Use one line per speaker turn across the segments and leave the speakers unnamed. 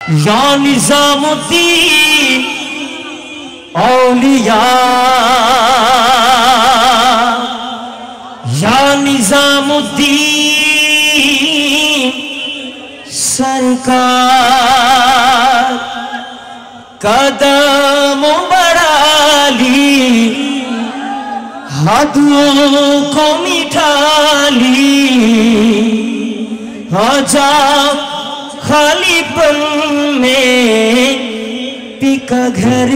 या निजामुद्दीन औलिया, या निजामुद्दीन सरकार, कदम बढ़ाली हाथों को मिठाली, आजा खालीपन में पिका घर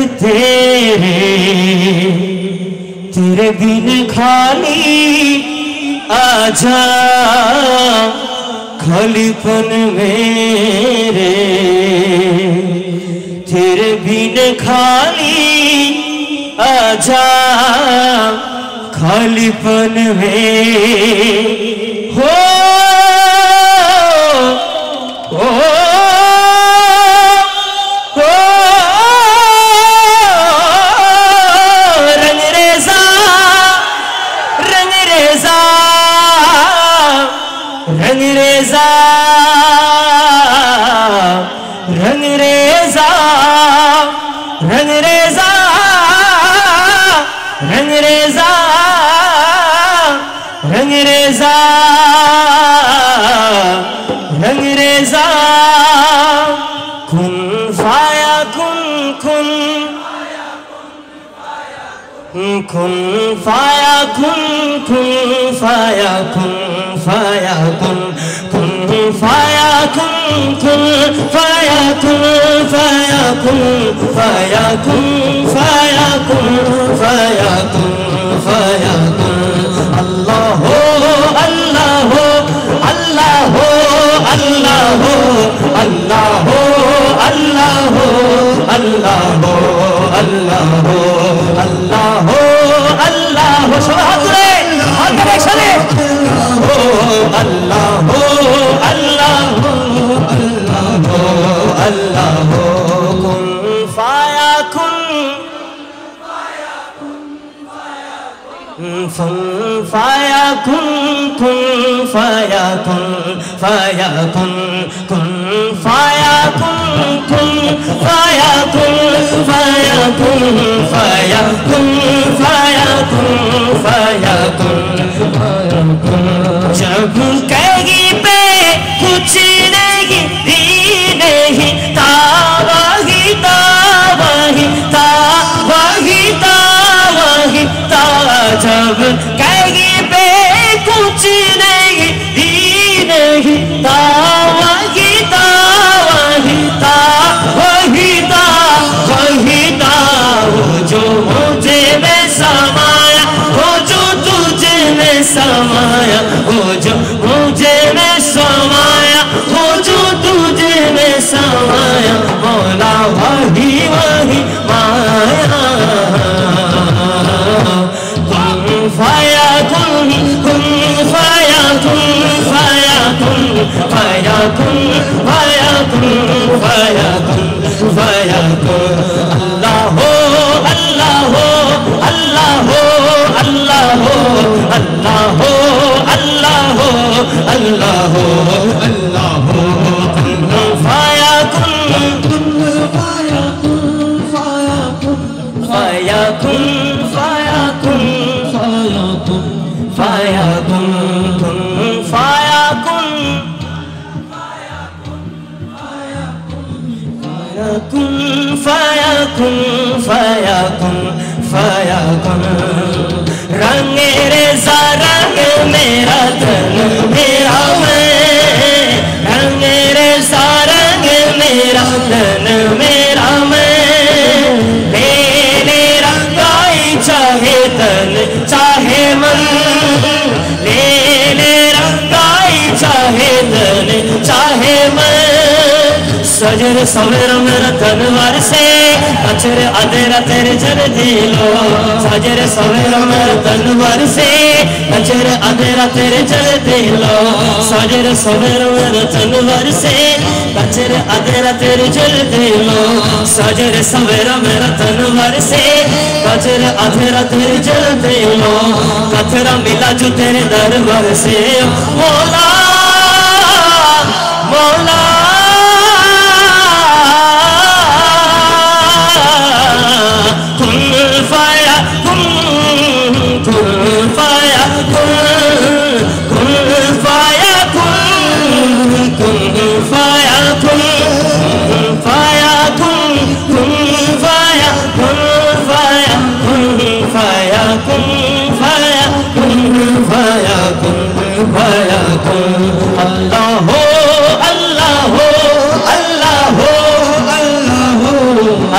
तेरे बिन खाली, आजा खालीपन मेरे तेरे बिन खाली, आजा खालीपन में हो रंगरेजा रंगरेजा रंगरेजा रंगरेजा रंगरेजा रंगरेजा रंगरेजा रंगरेजा कुन फाया कुन कुन कुन फाया कुन कुन फाया कुन फाया कुन कुन फाया कुन कुन फाया कुन फाया कुन फाया कुन फाया कुन फाया कुन फाया कुन। अल्लाह हो अल्लाह हो अल्लाह हो अल्लाह हो अल्लाह हो अल्लाह हो अल्लाह हो अल्लाह हो अल्लाह हो अल्लाह हो सबाई हाथ तुले हाथ मेरे चले हो अल्लाह हो अल्लाह हो अल्लाह हो अल्लाह हो कुन फाया कुन फाया कुन कुन फाया कुन फाया कुन कुन फाया कुन कुन फाया कुन फाया कुन फाया कुन फाया कुन फाया कुन फाया कुन। जब कहीं पे कुछ नहीं नहीं था वही था वही था वही था वही था, जब कहीं पे कुछ नहीं नहीं था वही था वही था वही था वही था, वो जो मुझे में समाया वो जो तुझे में समाया वो जो मुझे में समाया वो जो तुझे में समाया, मौला वही वही माया। फाया कुन कुन फाया कुन फाया कुन फाया कुन फाया कुन फाया कुन फाया कुन। अल्लाह हो अल्लाह हो अल्लाह हो अल्लाह हो अल्लाह हो अल्लाह हो अल्लाह हो अल्लाह हो फाया कुन फाया कुन फाया कुन फाया कुन फाया कुन फाया कुन कुन फाया कुन फाया कुन फाया कुन फाया कुन फाया कुन। रंगे रेज़ा रंग मेरा तन मेरा मैं, रंगे रेज़ा रंग मेरा तन मेरा मैं, लेने रंगाई चाहे तन चाहे मन, लेने रंगाई चाहे तन चाहे मन। सजर सवेर मेरा तनवार से अचर अधेरा तेरे जल दिलो, सजर सवेर मेरा तनवार से अचर अधेरा तेरे जल दिलो, सजर सवेर मेरा तनवार से अचर अधेरा तेरे जल दिलो, सजर सवेर मेरा तनवार से अचर अधेरा तेरे जल दिलो, कथरा मिला जो तेरे दरबार से मौला मौला